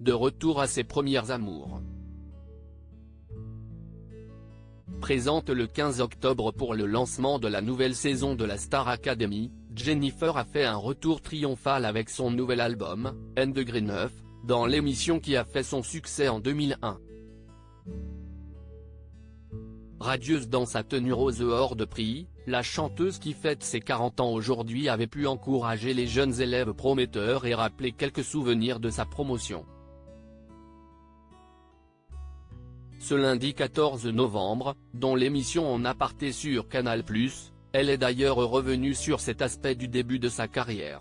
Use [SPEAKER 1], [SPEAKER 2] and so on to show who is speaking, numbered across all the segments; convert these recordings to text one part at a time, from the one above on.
[SPEAKER 1] de retour à ses premières amours. Présente le 15 octobre pour le lancement de la nouvelle saison de la Star Academy, Jennifer a fait un retour triomphal avec son nouvel album, &9, dans l'émission qui a fait son succès en 2001. Radieuse dans sa tenue rose hors de prix, la chanteuse qui fête ses 40 ans aujourd'hui avait pu encourager les jeunes élèves prometteurs et rappeler quelques souvenirs de sa promotion. Ce lundi 14 novembre, dans l'émission En aparté sur Canal+, elle est d'ailleurs revenue sur cet aspect du début de sa carrière.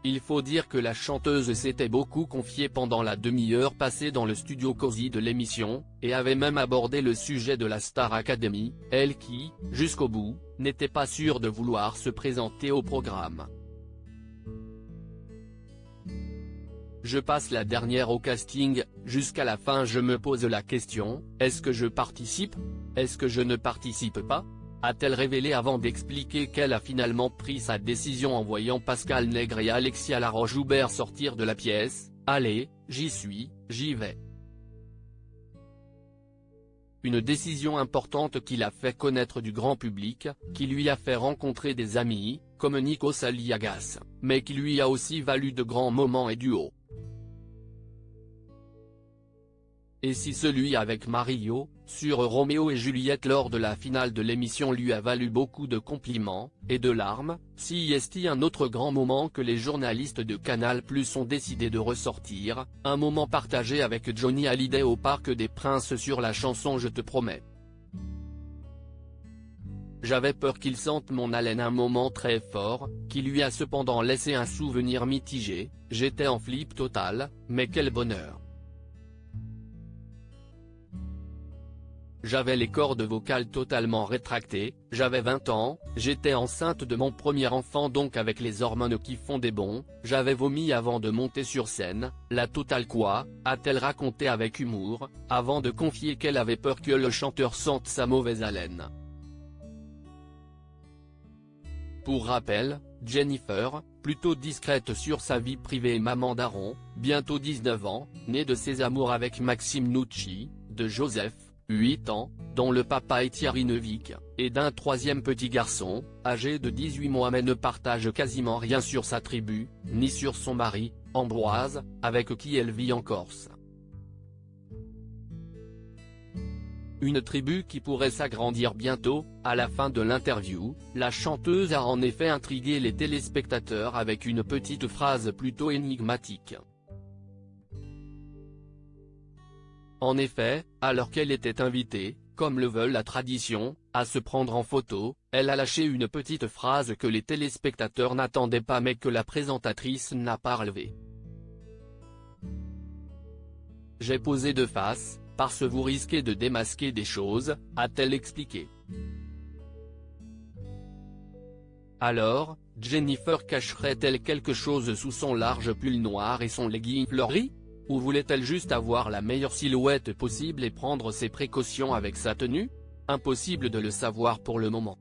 [SPEAKER 1] Il faut dire que la chanteuse s'était beaucoup confiée pendant la demi-heure passée dans le studio cosy de l'émission, et avait même abordé le sujet de la Star Academy, elle qui, jusqu'au bout, n'était pas sûre de vouloir se présenter au programme. Je passe la dernière au casting, jusqu'à la fin je me pose la question, est-ce que je participe? Est-ce que je ne participe pas? A-t-elle révélé avant d'expliquer qu'elle a finalement pris sa décision en voyant Pascal Nègre et Alexia Laroche-Joubert sortir de la pièce, « Allez, j'y suis, j'y vais ». Une décision importante qui l'a fait connaître du grand public, qui lui a fait rencontrer des amis, comme Nikos Aliagas, mais qui lui a aussi valu de grands moments et duos. Et si celui avec Mario, sur Roméo et Juliette lors de la finale de l'émission lui a valu beaucoup de compliments, et de larmes, si est-il un autre grand moment que les journalistes de Canal+ ont décidé de ressortir, un moment partagé avec Johnny Hallyday au Parc des Princes sur la chanson Je te promets. J'avais peur qu'il sente mon haleine, un moment très fort, qui lui a cependant laissé un souvenir mitigé, j'étais en flip total, mais quel bonheur. J'avais les cordes vocales totalement rétractées, j'avais 20 ans, j'étais enceinte de mon premier enfant donc avec les hormones qui font des bonds, j'avais vomi avant de monter sur scène, la totale quoi, a-t-elle raconté avec humour, avant de confier qu'elle avait peur que le chanteur sente sa mauvaise haleine. Pour rappel, Jennifer, plutôt discrète sur sa vie privée et maman d'Aaron, bientôt 19 ans, née de ses amours avec Maxime Nucci, de Joseph, 8 ans, dont le papa est Thierry Neuvik, et d'un troisième petit garçon, âgé de 18 mois mais ne partage quasiment rien sur sa tribu, ni sur son mari, Ambroise, avec qui elle vit en Corse. Une tribu qui pourrait s'agrandir bientôt. À la fin de l'interview, la chanteuse a en effet intrigué les téléspectateurs avec une petite phrase plutôt énigmatique. En effet, alors qu'elle était invitée, comme le veut la tradition, à se prendre en photo, elle a lâché une petite phrase que les téléspectateurs n'attendaient pas mais que la présentatrice n'a pas relevée. J'ai posé de face, parce que vous risquez de démasquer des choses, a-t-elle expliqué. Alors, Jennifer cacherait-elle quelque chose sous son large pull noir et son legging fleuri? Ou voulait-elle juste avoir la meilleure silhouette possible et prendre ses précautions avec sa tenue? Impossible de le savoir pour le moment.